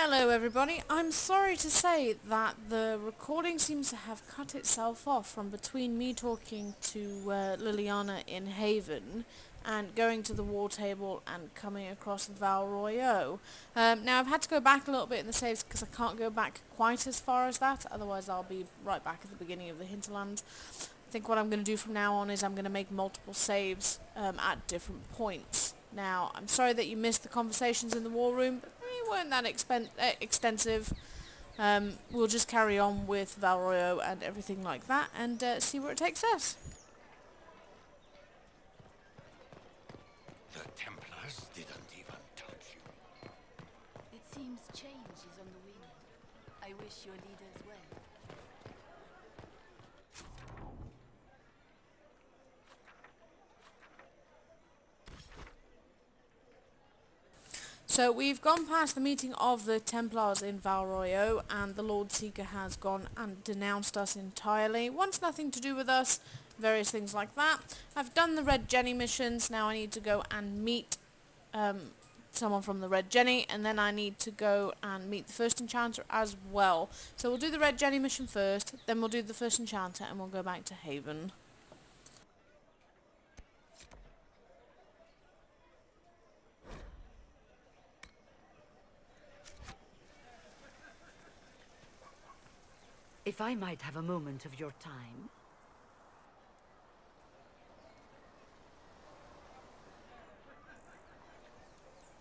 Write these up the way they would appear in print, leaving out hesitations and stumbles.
Hello everybody, I'm sorry to say that the recording seems to have cut itself off from between me talking to Liliana in Haven and going to the war table and coming across Val Royeau. Now I've had to go back a little bit in the saves because I can't go back quite as far as that, otherwise I'll be right back at the beginning of the hinterland. I think what I'm going to do from now on is I'm going to make multiple saves at different points. Now, I'm sorry that you missed the conversations in the war room, but they weren't that extensive. We'll just carry on with Valroyo and everything like that and see where it takes us. The Templars didn't even touch you. It seems change is on the wind. I wish your leaders well. So we've gone past the meeting of the Templars in Valroyo, and the Lord Seeker has gone and denounced us entirely. Wants nothing to do with us, various things like that. I've done the Red Jenny missions, now I need to go and meet someone from the Red Jenny, and then I need to go and meet the First Enchanter as well. So we'll do the Red Jenny mission first, then we'll do the First Enchanter, and we'll go back to Haven. If I might have a moment of your time.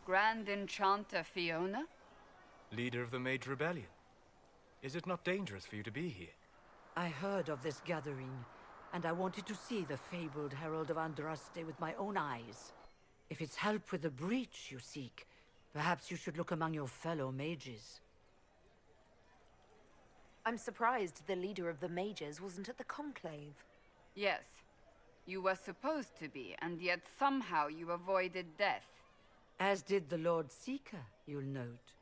Grand Enchanter Fiona? Leader of the Mage Rebellion. Is it not dangerous for you to be here? I heard of this gathering, and I wanted to see the fabled Herald of Andraste with my own eyes. If it's help with the breach you seek, perhaps you should look among your fellow mages. I'm surprised the leader of the mages wasn't at the conclave. Yes. You were supposed to be, and yet somehow you avoided death. As did the Lord Seeker, you'll note.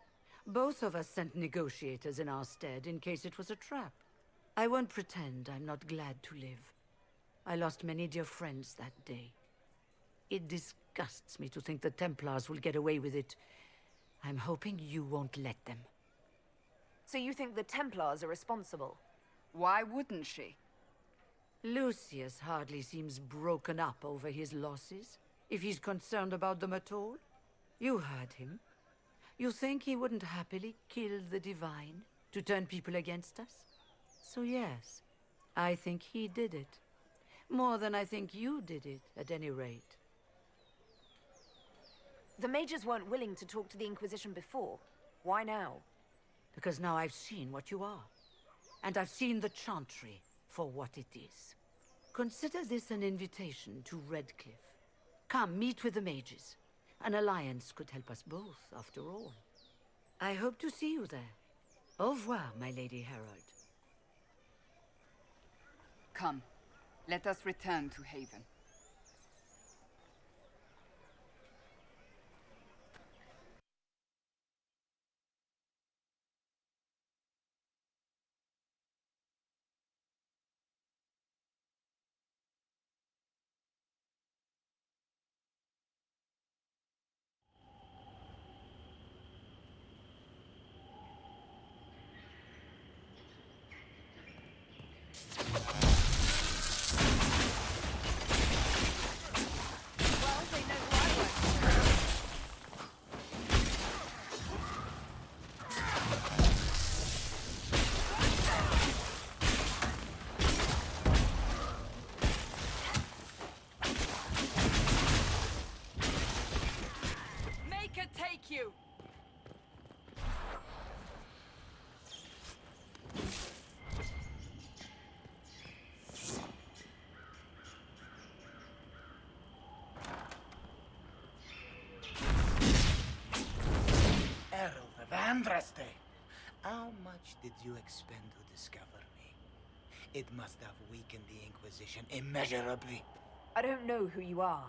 Both of us sent negotiators in our stead in case it was a trap. I won't pretend I'm not glad to live. I lost many dear friends that day. It disgusts me to think the Templars will get away with it. I'm hoping you won't let them. So you think the Templars are responsible? Why wouldn't she? Lucius hardly seems broken up over his losses, if he's concerned about them at all. You heard him. You think he wouldn't happily kill the Divine to turn people against us? So yes, I think he did it. More than I think you did it, at any rate. The mages weren't willing to talk to the Inquisition before. Why now? Because now I've seen what you are. And I've seen the Chantry for what it is. Consider this an invitation to Redcliffe. Come, meet with the mages. An alliance could help us both, after all. I hope to see you there. Au revoir, my Lady Herald. Come, let us return to Haven. You. Herald of Andraste! How much did you expend to discover me? It must have weakened the Inquisition immeasurably. I don't know who you are.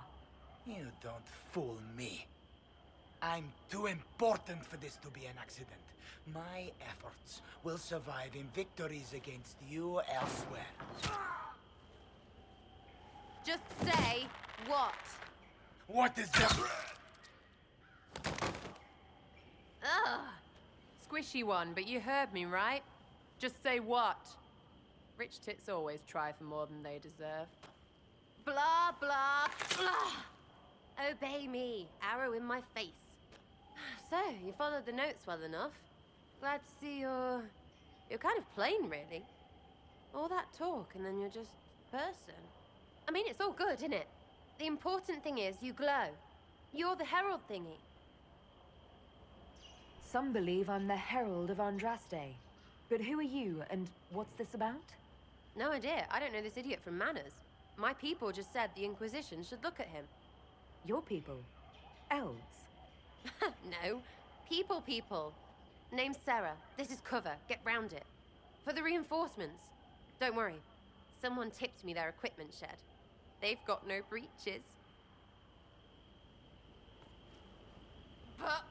You don't fool me. I'm too important for this to be an accident. My efforts will survive in victories against you elsewhere. Just say what? What is that? Ugh. Squishy one, but you heard me, right? Just say what? Rich tits always try for more than they deserve. Blah, blah, blah! Obey me, arrow in my face. So, you followed the notes well enough. Glad to see you're kind of plain, really. All that talk, and then you're just a person. I mean, it's all good, isn't it? The important thing is you glow. You're the herald thingy. Some believe I'm the Herald of Andraste. But who are you, and what's this about? No idea. I don't know this idiot from Manners. My people just said the Inquisition should look at him. Your people? Elves? No. People. Name's Sarah. This is cover. Get round it. For the reinforcements. Don't worry. Someone tipped me their equipment shed. They've got no breaches. But.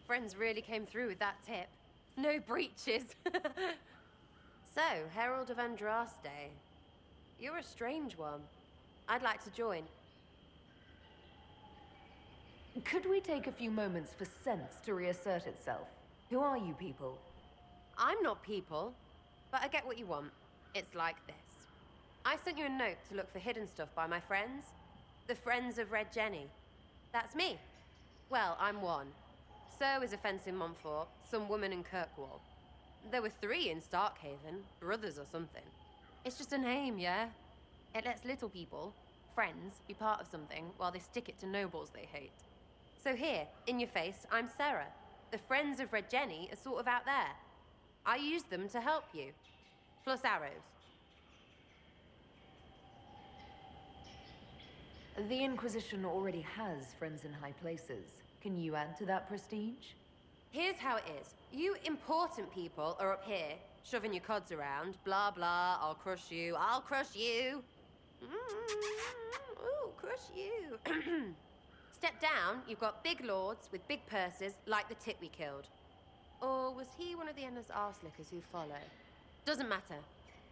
Friends really came through with that tip. No breaches. So, Herald of Andraste. You're a strange one. I'd like to join. Could we take a few moments for sense to reassert itself? Who are you people? I'm not people, but I get what you want. It's like this. I sent you a note to look for hidden stuff by my friends. The Friends of Red Jenny. That's me. Well, I'm one. So is a fence in Montfort, some woman in Kirkwall. There were 3 in Starkhaven, brothers or something. It's just a name, yeah? It lets little people, friends, be part of something while they stick it to nobles they hate. So here, in your face, I'm Sarah. The Friends of Red Jenny are sort of out there. I use them to help you. Plus arrows. The Inquisition already has friends in high places. Can you add to that prestige? Here's how it is. You important people are up here, shoving your cods around. Blah, blah, I'll crush you. Ooh, crush you. Step down, you've got big lords with big purses, like the tit we killed. Or was he one of the endless arse-lickers who follow? Doesn't matter.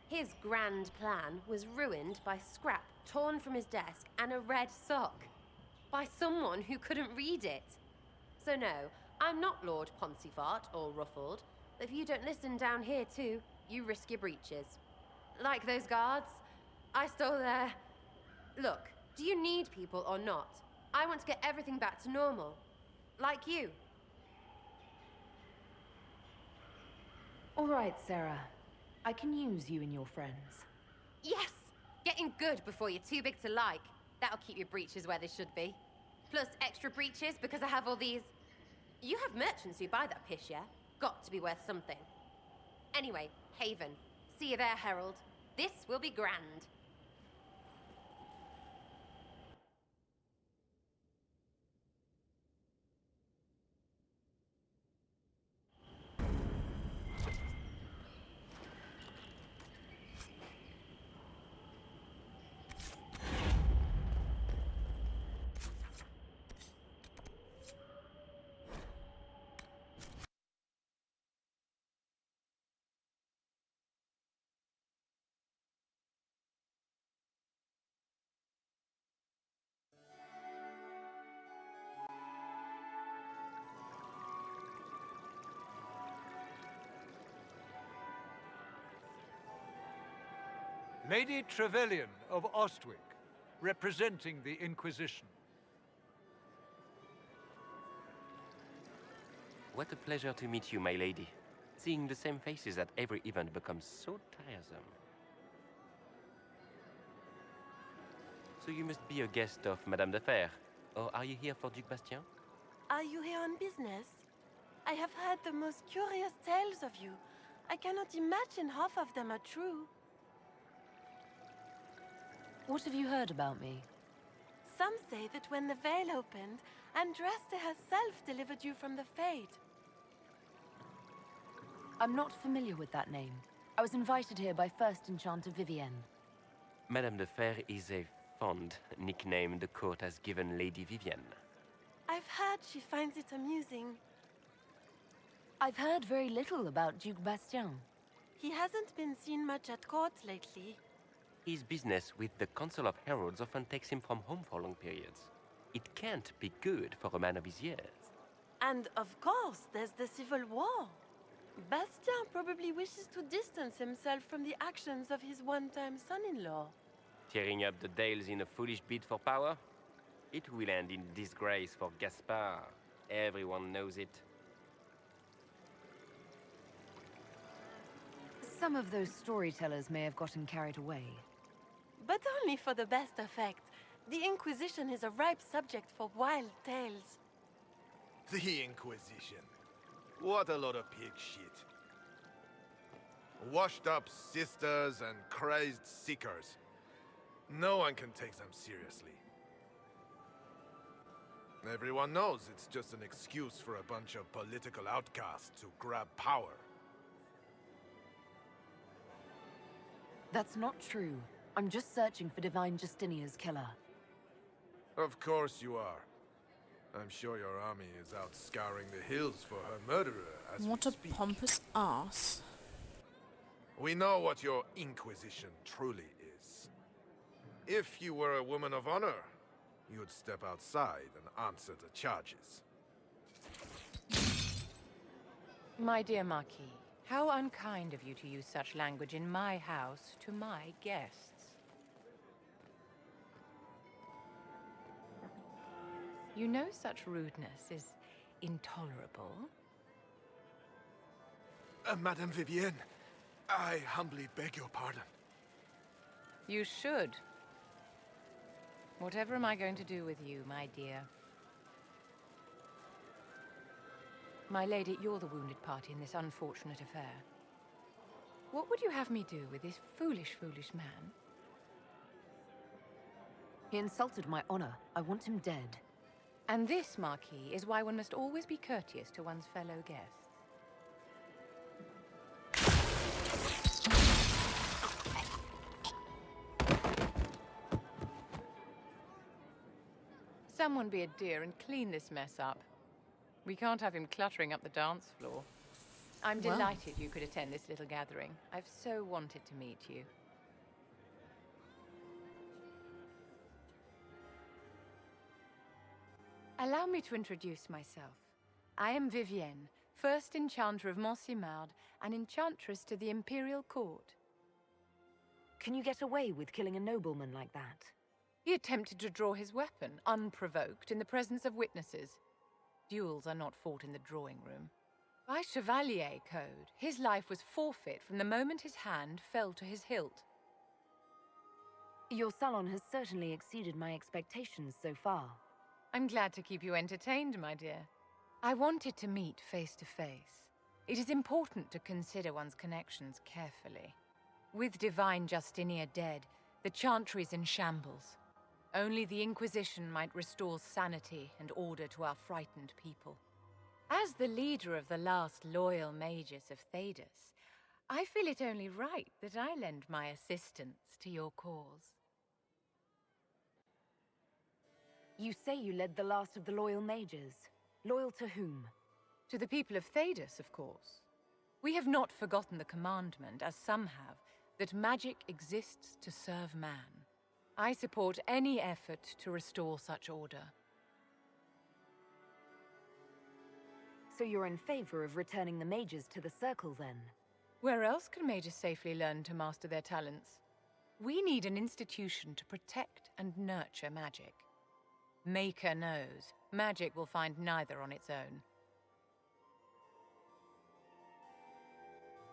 His grand plan was ruined by scrap torn from his desk and a red sock. By someone who couldn't read it. So no, I'm not Lord Poncyfart or Ruffled, but if you don't listen down here too, you risk your breeches. Like those guards, I stole their... Look, do you need people or not? I want to get everything back to normal. Like you. All right, Sarah. I can use you and your friends. Yes! Getting good before you're too big to like. That'll keep your breeches where they should be. Plus extra breeches because I have all these... You have merchants who buy that piss, yeah? Got to be worth something. Anyway, Haven. See you there, Herald. This will be grand. Lady Trevelyan of Ostwick, representing the Inquisition. What a pleasure to meet you, my lady. Seeing the same faces at every event becomes so tiresome. So you must be a guest of Madame de Fer, or are you here for Duc Bastien? Are you here on business? I have heard the most curious tales of you. I cannot imagine half of them are true. What have you heard about me? Some say that when the veil opened, Andraste herself delivered you from the Fade. I'm not familiar with that name. I was invited here by First Enchanter Vivienne. Madame de Fer is a fond nickname the court has given Lady Vivienne. I've heard she finds it amusing. I've heard very little about Duke Bastien. He hasn't been seen much at court lately. His business with the Council of Heralds often takes him from home for long periods. It can't be good for a man of his years. And of course, there's the Civil War. Bastien probably wishes to distance himself from the actions of his one-time son-in-law. Tearing up the Dales in a foolish bid for power? It will end in disgrace for Gaspard. Everyone knows it. Some of those storytellers may have gotten carried away. But only for the best effect. The Inquisition is a ripe subject for wild tales. The Inquisition. What a lot of pig shit. Washed up sisters and crazed seekers. No one can take them seriously. Everyone knows it's just an excuse for a bunch of political outcasts to grab power. That's not true. I'm just searching for Divine Justinia's killer. Of course you are. I'm sure your army is out scouring the hills for her murderer as What we a speak. pompous ass. We know what your Inquisition truly is. If you were a woman of honor, you'd step outside and answer the charges. My dear Marquis, how unkind of you to use such language in my house to my guests. You know such rudeness is intolerable. Madame Vivienne, I humbly beg your pardon. You should. Whatever am I going to do with you, my dear? My lady, you're the wounded party in this unfortunate affair. What would you have me do with this foolish, foolish man? He insulted my honor. I want him dead. And this, Marquis, is why one must always be courteous to one's fellow guests. Someone be a dear and clean this mess up. We can't have him cluttering up the dance floor. I'm Well. delighted you could attend this little gathering. I've so wanted to meet you. Allow me to introduce myself. I am Vivienne, first enchanter of Montsimard and enchantress to the Imperial Court. Can you get away with killing a nobleman like that? He attempted to draw his weapon, unprovoked, in the presence of witnesses. Duels are not fought in the drawing room. By Chevalier code, his life was forfeit from the moment his hand fell to his hilt. Your salon has certainly exceeded my expectations so far. I'm glad to keep you entertained, my dear. I wanted to meet face to face. It is important to consider one's connections carefully. With Divine Justinia dead, the Chantry is in shambles. Only the Inquisition might restore sanity and order to our frightened people. As the leader of the last loyal mages of Thedas, I feel it only right that I lend my assistance to your cause. You say you led the last of the loyal mages. Loyal to whom? To the people of Thedas, of course. We have not forgotten the commandment, as some have, that magic exists to serve man. I support any effort to restore such order. So you're in favor of returning the mages to the Circle, then? Where else can mages safely learn to master their talents? We need an institution to protect and nurture magic. Maker knows, magic will find neither on its own.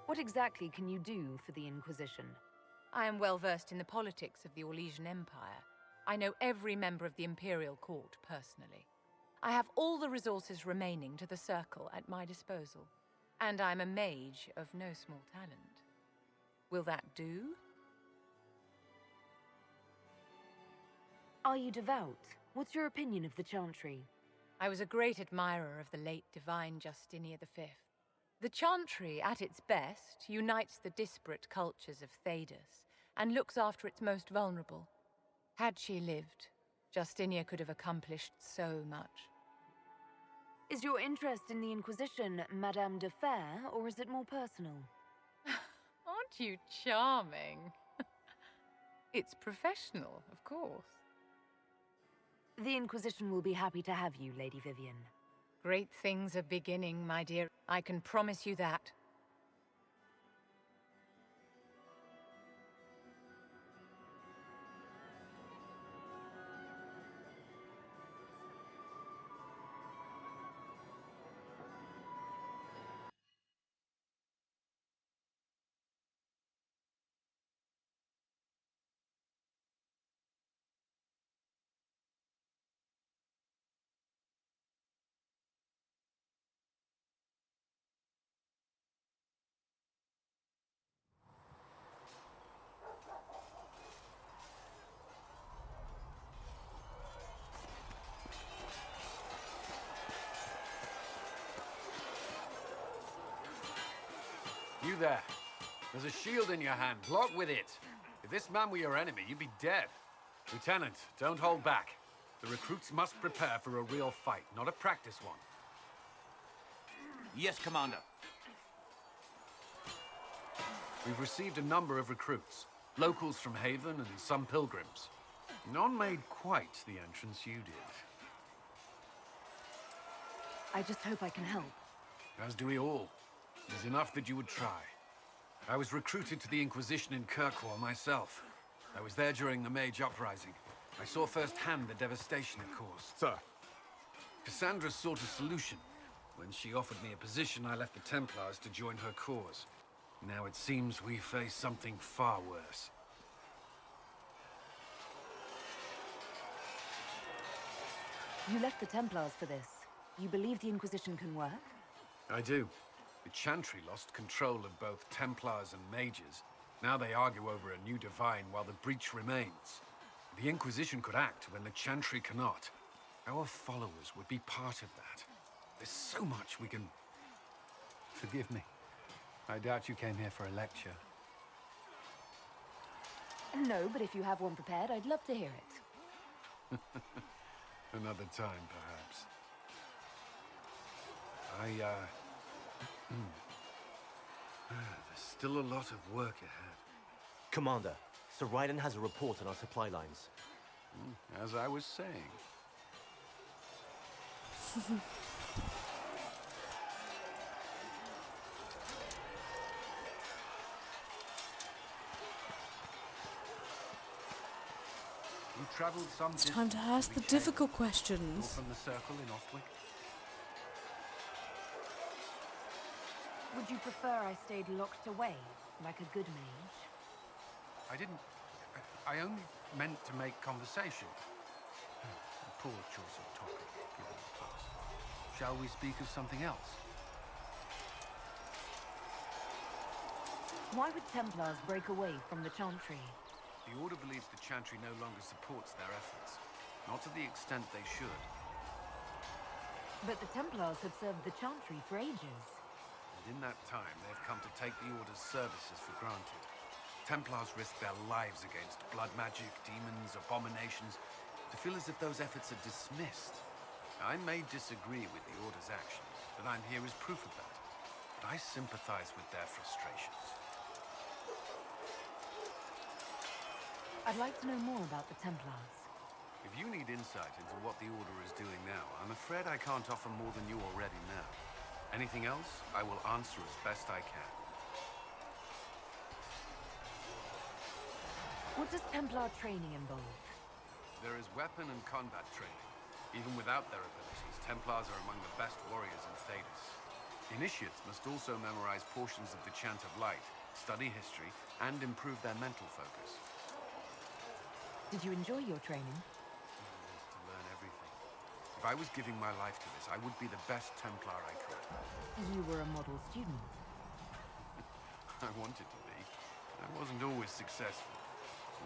What exactly can you do for the Inquisition? I am well versed in the politics of the Orlesian Empire. I know every member of the Imperial Court personally. I have all the resources remaining to the Circle at my disposal. And I'm a mage of no small talent. Will that do? Are you devout? What's your opinion of the Chantry? I was a great admirer of the late Divine Justinia V. The Chantry, at its best, unites the disparate cultures of Thedas and looks after its most vulnerable. Had she lived, Justinia could have accomplished so much. Is your interest in the Inquisition Madame de Fer, or is it more personal? Aren't you charming? It's professional, of course. The Inquisition will be happy to have you, Lady Vivian. Great things are beginning, my dear. I can promise you that. You there. There's a shield in your hand. Block with it. If this man were your enemy, you'd be dead. Lieutenant, don't hold back. The recruits must prepare for a real fight, not a practice one. Yes, Commander. We've received a number of recruits. Locals from Haven and some pilgrims. None made quite the entrance you did. I just hope I can help. As do we all. It's enough that you would try. I was recruited to the Inquisition in Kirkwall myself. I was there during the Mage Uprising. I saw firsthand the devastation it caused. Sir. Cassandra sought a solution. When she offered me a position, I left the Templars to join her cause. Now it seems we face something far worse. You left the Templars for this. You believe the Inquisition can work? I do. The Chantry lost control of both Templars and Mages. Now they argue over a new Divine while the breach remains. The Inquisition could act when the Chantry cannot. Our followers would be part of that. There's so much we can... Forgive me. I doubt you came here for a lecture. No, but if you have one prepared, I'd love to hear it. Another time, perhaps. There's still a lot of work ahead. Commander, Sir Raiden has a report on our supply lines. As I was saying. You traveled some It's time to ask the difficult questions. from the circle in Ostwick. Would you prefer I stayed locked away, like a good mage? I didn't... I only meant to make conversation. Poor choice of topic, given the past. Shall we speak of something else? Why would Templars break away from the Chantry? The Order believes the Chantry no longer supports their efforts. Not to the extent they should. But the Templars have served the Chantry for ages. And in that time, they've come to take the Order's services for granted. Templars risk their lives against blood magic, demons, abominations, to feel as if those efforts are dismissed. I may disagree with the Order's actions, but I'm here as proof of that. But I sympathize with their frustrations. I'd like to know more about the Templars. If you need insight into what the Order is doing now, I'm afraid I can't offer more than you already know. Anything else, I will answer as best I can. What does Templar training involve? There is weapon and combat training. Even without their abilities, Templars are among the best warriors in Thedas. Initiates must also memorize portions of the Chant of Light, study history, and improve their mental focus. Did you enjoy your training? To learn everything. If I was giving my life to this, I would be the best Templar I could. You were a model student. I wanted to be. I wasn't always successful.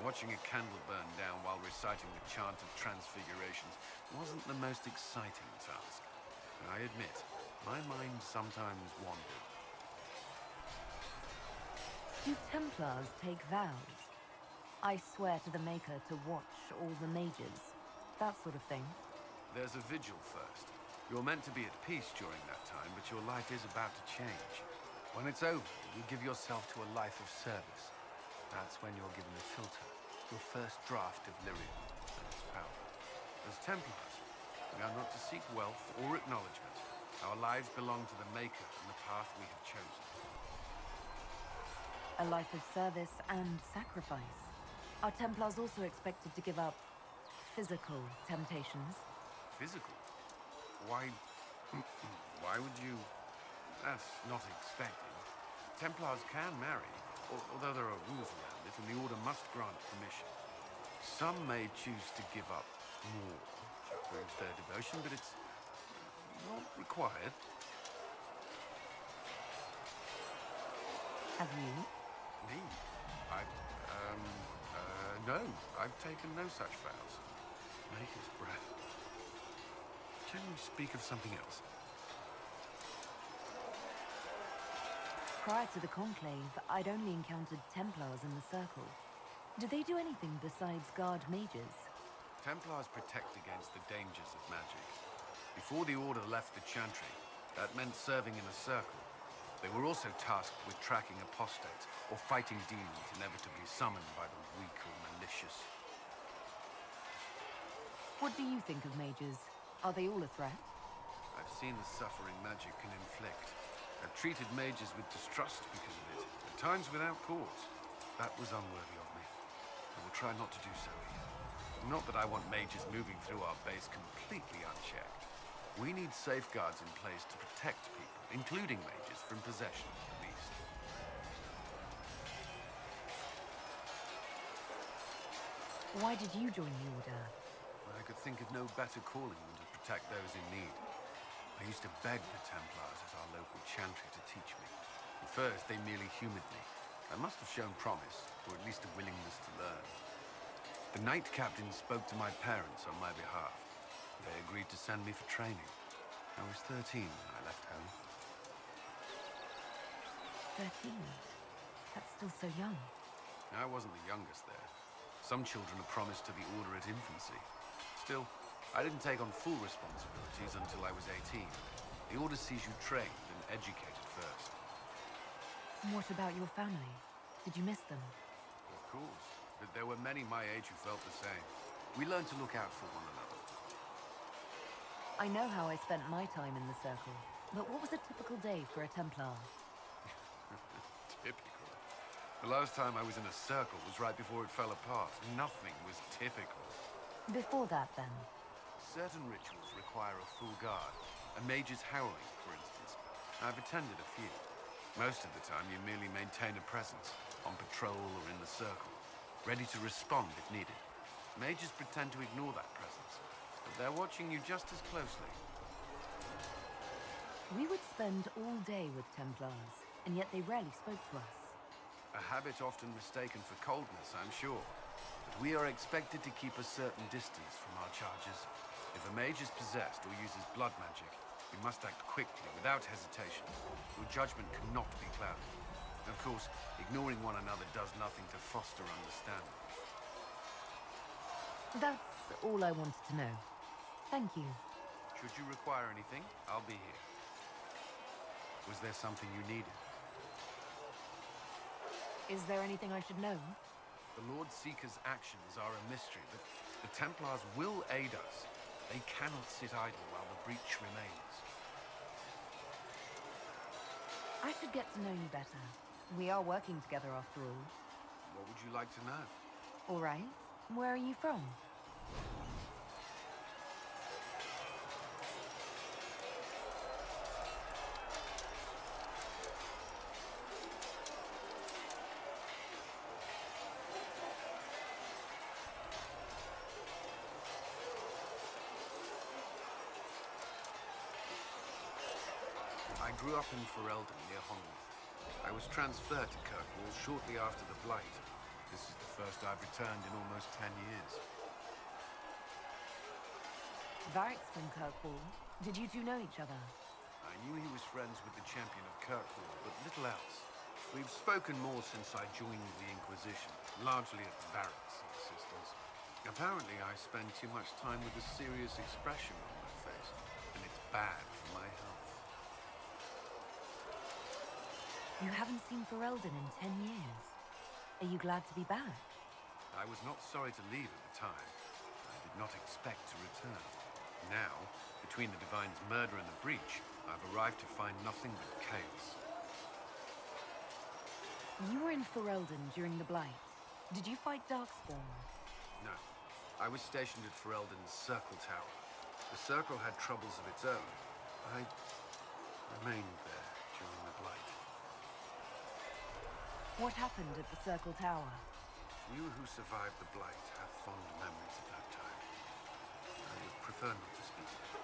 Watching a candle burn down while reciting the Chant of Transfigurations wasn't the most exciting task. I admit, my mind sometimes wandered. Do Templars take vows? I swear to the Maker to watch all the mages. That sort of thing. There's a vigil first. You're meant to be at peace during that time, but your life is about to change. When it's over, you give yourself to a life of service. That's when you're given a filter, your first draft of lyrium and its power. As Templars, we are not to seek wealth or acknowledgement. Our lives belong to the Maker and the path we have chosen. A life of service and sacrifice. Are Templars also expected to give up physical temptations? Physical? Why... why would you... That's not expected. Templars can marry, although there are rules around it, and the Order must grant permission. Some may choose to give up more to prove their devotion, but it's not required. Have you? Me? No. I've taken no such vows. Maker's breath. Can we speak of something else? Prior to the Conclave, I'd only encountered Templars in the Circle. Do they do anything besides guard mages? Templars protect against the dangers of magic. Before the Order left the Chantry, that meant serving in a circle. They were also tasked with tracking apostates or fighting demons inevitably summoned by the weak or malicious. What do you think of mages? Are they all a threat? I've seen the suffering magic can inflict. I've treated mages with distrust because of it, at times without cause. That was unworthy of me. I will try not to do so here. Not that I want mages moving through our base completely unchecked. We need safeguards in place to protect people, including mages, from possession, at least. Why did you join the Order? I could think of no better calling than to protect those in need. I used to beg the Templars at our local chantry to teach me. At first, they merely humored me. I must have shown promise, or at least a willingness to learn. The Knight Captain spoke to my parents on my behalf. They agreed to send me for training. I was 13 when I left home. 13? That's still so young. I wasn't the youngest there. Some children are promised to the Order at infancy. Still, I didn't take on full responsibilities until I was 18. The Order sees you trained and educated first. What about your family? Did you miss them? Of course, but there were many my age who felt the same. We learned to look out for one another. I know how I spent my time in the Circle, but what was a typical day for a Templar? Typical? The last time I was in a circle was right before it fell apart. Nothing was typical. Before that, then? Certain rituals require a full guard. A mage's howling, for instance. I've attended a few. Most of the time, you merely maintain a presence, on patrol or in the circle, ready to respond if needed. Mages pretend to ignore that presence, but they're watching you just as closely. We would spend all day with Templars, and yet they rarely spoke to us. A habit often mistaken for coldness, I'm sure. But we are expected to keep a certain distance from our charges. If a mage is possessed or uses blood magic, we must act quickly, without hesitation. Your judgment cannot be clouded. Of course, ignoring one another does nothing to foster understanding. That's all I wanted to know. Thank you. Should you require anything, I'll be here. Was there something you needed? Is there anything I should know? The Lord Seeker's actions are a mystery, but the Templars will aid us. They cannot sit idle while the breach remains. I should get to know you better. We are working together after all. What would you like to know? All right. Where are you from? I grew up in Ferelden, near Honglith. I was transferred to Kirkwall shortly after the Blight. This is the first I've returned in almost 10 years. Varric's from Kirkwall. Did you two know each other? I knew he was friends with the champion of Kirkwall, but little else. We've spoken more since I joined the Inquisition, largely at Varric's insistence. Apparently, I spend too much time with a serious expression on my face, and it's bad for my health. You haven't seen Ferelden in 10 years. Are you glad to be back? I was not sorry to leave at the time. I did not expect to return. Now, between the Divine's murder and the breach, I've arrived to find nothing but chaos. You were in Ferelden during the Blight. Did you fight Darkspawn? No. I was stationed at Ferelden's Circle Tower. The Circle had troubles of its own. I remained there during the Blight. What happened at the Circle Tower? You who survived the Blight have fond memories of that time. I would prefer not to speak of it.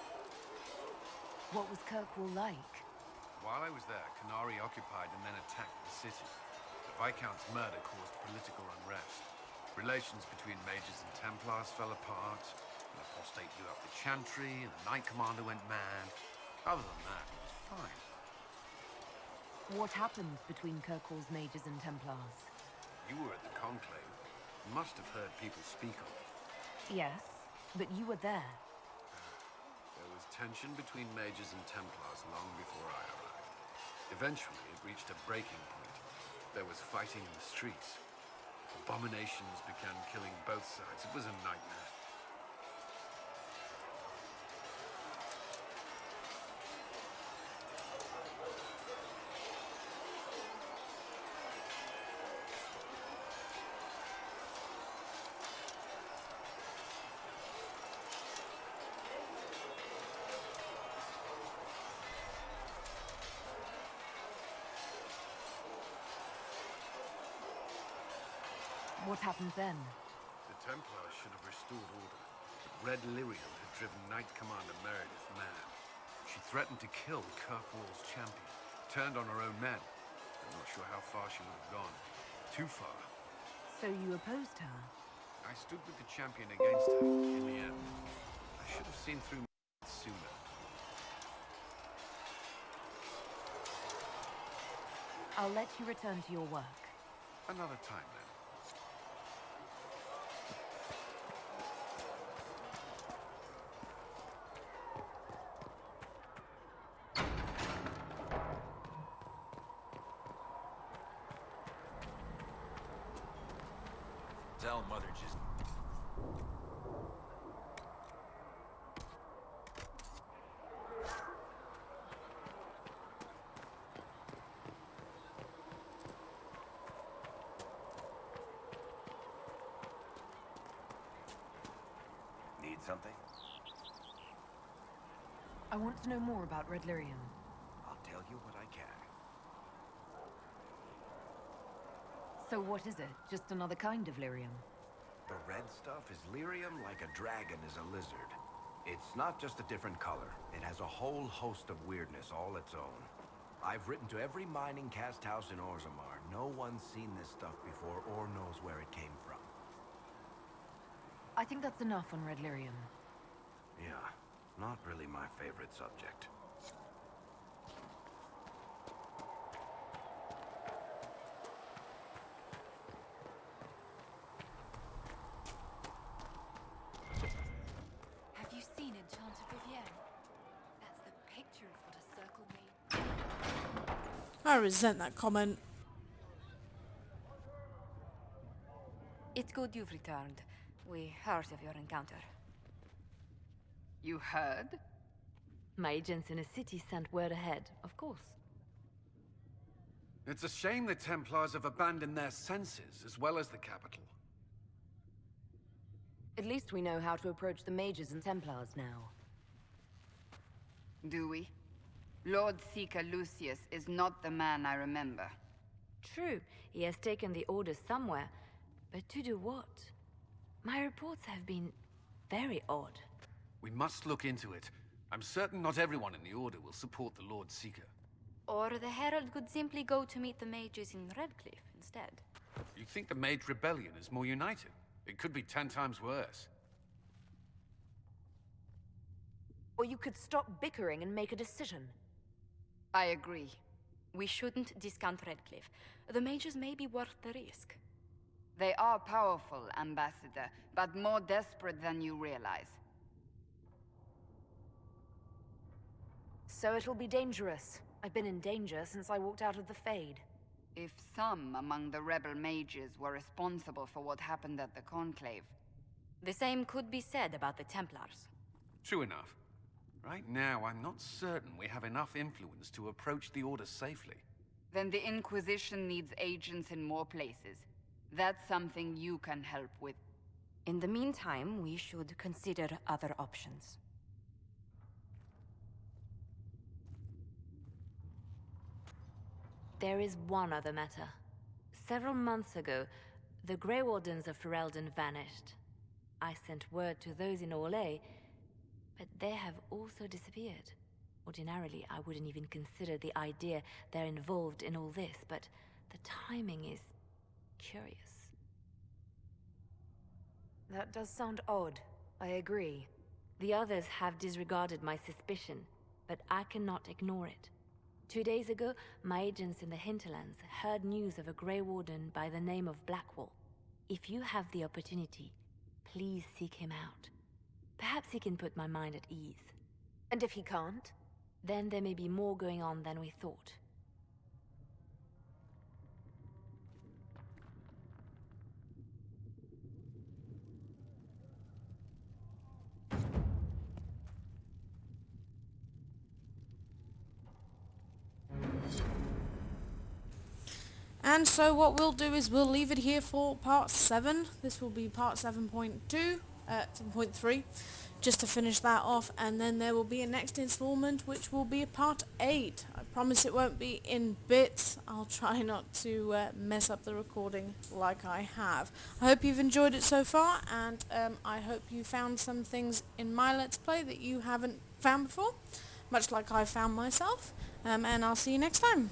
What was Kirkwall like? While I was there, Canary occupied and then attacked the city. The Viscount's murder caused political unrest. Relations between mages and Templars fell apart. An apostate blew up the Chantry, and the Knight Commander went mad. Other than that, it was fine. What happened between Kirkwall's mages and Templars? You were at the Conclave. You must have heard people speak of it. Yes, but you were there. There was tension between mages and Templars long before I arrived. Eventually, it reached a breaking point. There was fighting in the streets. Abominations began killing both sides. It was a nightmare. What happened then? The Templars should have restored order, but Red Lyrium had driven Knight Commander Meredith mad. She threatened to kill Kirkwall's champion, turned on her own men. I'm not sure how far she would have gone. Too far. So you opposed her? I stood with the champion against her, in the end. I should have seen through sooner. I'll let you return to your work. Another time, then. Tell Mother just... Need something? I want to know more about Red Lyrium. I'll tell you what I can. So what is it? Just another kind of lyrium? The red stuff is lyrium like a dragon is a lizard. It's not just a different color. It has a whole host of weirdness all its own. I've written to every mining cast house in Orzammar. No one's seen this stuff before or knows where it came from. I think that's enough on Red Lyrium. Yeah, not really my favorite subject. Have you seen Enchanted Riviere? That's the picture of what a circle made. I resent that comment. It's good you've returned. We heard of your encounter. You heard? My agents in the city sent word ahead, of course. It's a shame the Templars have abandoned their senses, as well as the capital. At least we know how to approach the mages and Templars now. Do we? Lord Seeker Lucius is not the man I remember. True, he has taken the orders somewhere, but to do what? My reports have been very odd. We must look into it. I'm certain not everyone in the Order will support the Lord Seeker. Or the Herald could simply go to meet the mages in Redcliffe instead. You think the Mage Rebellion is more united? It could be 10 times worse. Or you could stop bickering and make a decision. I agree. We shouldn't discount Redcliffe. The mages may be worth the risk. They are powerful, Ambassador, but more desperate than you realize. So it'll be dangerous. I've been in danger since I walked out of the Fade. If some among the rebel mages were responsible for what happened at the Conclave... The same could be said about the Templars. True enough. Right now, I'm not certain we have enough influence to approach the Order safely. Then the Inquisition needs agents in more places. That's something you can help with. In the meantime, we should consider other options. There is one other matter. Several months ago, the Grey Wardens of Ferelden vanished. I sent word to those in Orlais, but they have also disappeared. Ordinarily, I wouldn't even consider the idea they're involved in all this, but the timing is curious. That does sound odd. I agree. The others have disregarded my suspicion, but I cannot ignore it. 2 days ago, my agents in the hinterlands heard news of a Grey Warden by the name of Blackwall. If you have the opportunity, please seek him out. Perhaps he can put my mind at ease. And if he can't? Then there may be more going on than we thought. And so what we'll do is we'll leave it here for part 7. This will be part 7.3, just to finish that off, and then there will be a next installment which will be part 8. I promise it won't be in bits. I'll try not to mess up the recording like I have. I hope you've enjoyed it so far, and I hope you found some things in my Let's Play that you haven't found before, much like I found myself, and I'll see you next time.